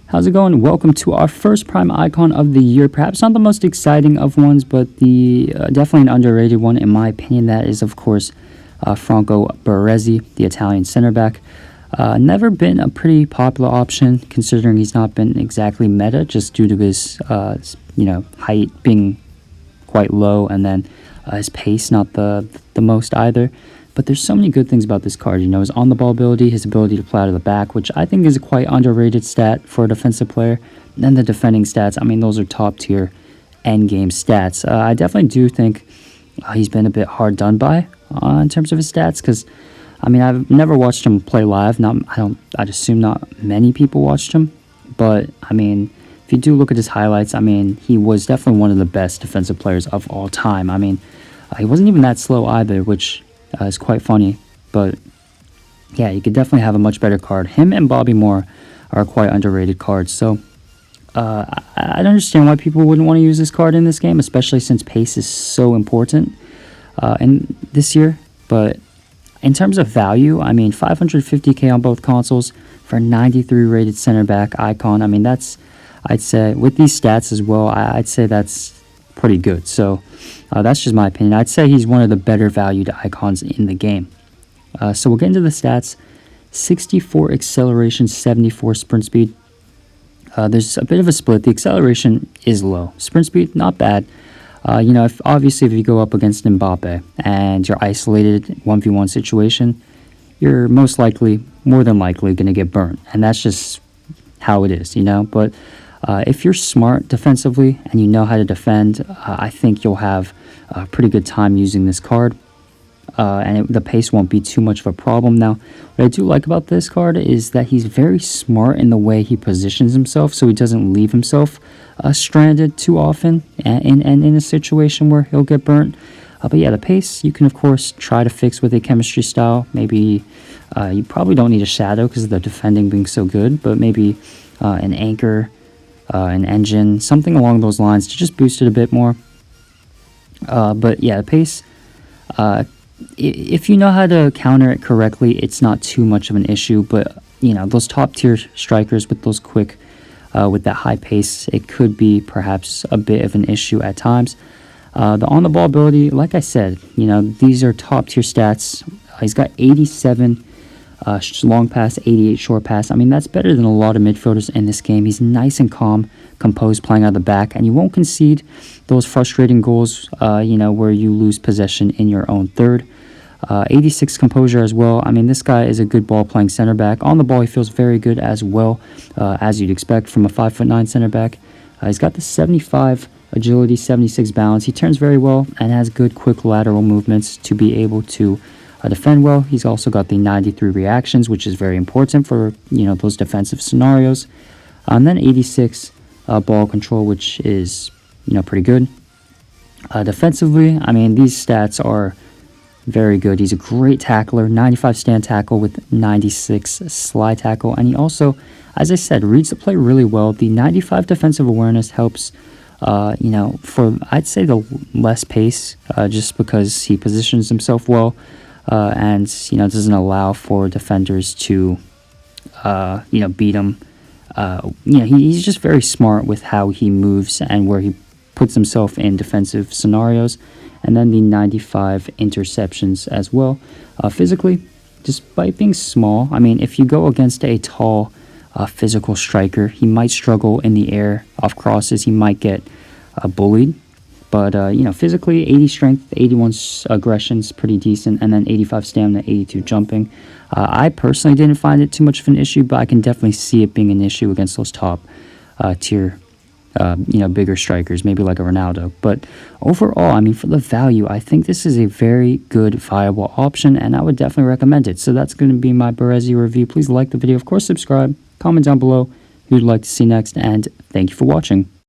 How's it going? Welcome to our first Prime Icon of the year. Perhaps not the most exciting of ones, but the definitely an underrated one in my opinion. That is, of course, Franco Baresi, the Italian center back. Never been a pretty popular option, considering he's not been exactly meta, just due to his height being quite low, and then his pace not the most either. But there's so many good things about this card. His on-the-ball ability, his ability to play out of the back, which I think is a quite underrated stat for a defensive player. And then the defending stats, I mean, those are top-tier end-game stats. I definitely do think he's been a bit hard done by in terms of his stats, because, I mean, I've never watched him play live. I'd assume not many people watched him. But, I mean, if you do look at his highlights, I mean, he was definitely one of the best defensive players of all time. I mean, he wasn't even that slow either, which is quite funny. But yeah, you could definitely have a much better card. Him and Bobby Moore are quite underrated cards. So I don't understand why people wouldn't want to use this card in this game, especially since pace is so important in this year. But in terms of value, I mean, 550k on both consoles for a 93 rated center back icon. I mean, that's, I'd say, with these stats as well, I'd say that's pretty good. So that's just my opinion. I'd say he's one of the better valued icons in the game. So we'll get into the stats. 64 acceleration, 74 sprint speed. There's a bit of a split. The acceleration is low. Sprint speed, not bad. Obviously if you go up against Mbappe and you're isolated 1v1 situation, you're more than likely going to get burnt. And that's just how it is, But if you're smart defensively and you know how to defend, I think you'll have a pretty good time using this card. And the pace won't be too much of a problem. Now, what I do like about this card is that he's very smart in the way he positions himself, so he doesn't leave himself stranded too often and in a situation where he'll get burnt. But yeah, the pace you can, of course, try to fix with a chemistry style. Maybe you probably don't need a shadow because of the defending being so good, but maybe an anchor, an engine, something along those lines to just boost it a bit more. But yeah, the pace, if you know how to counter it correctly, it's not too much of an issue. But those top tier strikers with those quick, with that high pace, it could be perhaps a bit of an issue at times. The on the ball ability, like I said, these are top tier stats. He's got 87 long pass, 88 short pass. I mean, that's better than a lot of midfielders in this game. He's nice and calm, composed, playing out of the back, and you won't concede those frustrating goals, where you lose possession in your own third. 86 composure as well. I mean, this guy is a good ball-playing center back. On the ball, he feels very good as well, as you'd expect from a 5'9" center back. He's got the 75 agility, 76 balance. He turns very well and has good, quick lateral movements to be able to defend well. He's also got the 93 reactions, which is very important for those defensive scenarios. And then 86 ball control, which is pretty good. Defensively, I mean, these stats are very good. He's a great tackler, 95 stand tackle with 96 slide tackle, and he also, as I said, reads the play really well. The 95 defensive awareness helps for, I'd say, the less pace, just because he positions himself well. And doesn't allow for defenders to beat him. He's just very smart with how he moves and where he puts himself in defensive scenarios. And then the 95 interceptions as well. Physically, despite being small, I mean, if you go against a tall physical striker, he might struggle in the air off crosses. He might get bullied. But, physically, 80 strength, 81 aggression's pretty decent, and then 85 stamina, 82 jumping. I personally didn't find it too much of an issue, but I can definitely see it being an issue against those top tier, bigger strikers, maybe like a Ronaldo. But overall, I mean, for the value, I think this is a very good, viable option, and I would definitely recommend it. So that's going to be my Baresi review. Please like the video. Of course, subscribe, comment down below who you'd like to see next, and thank you for watching.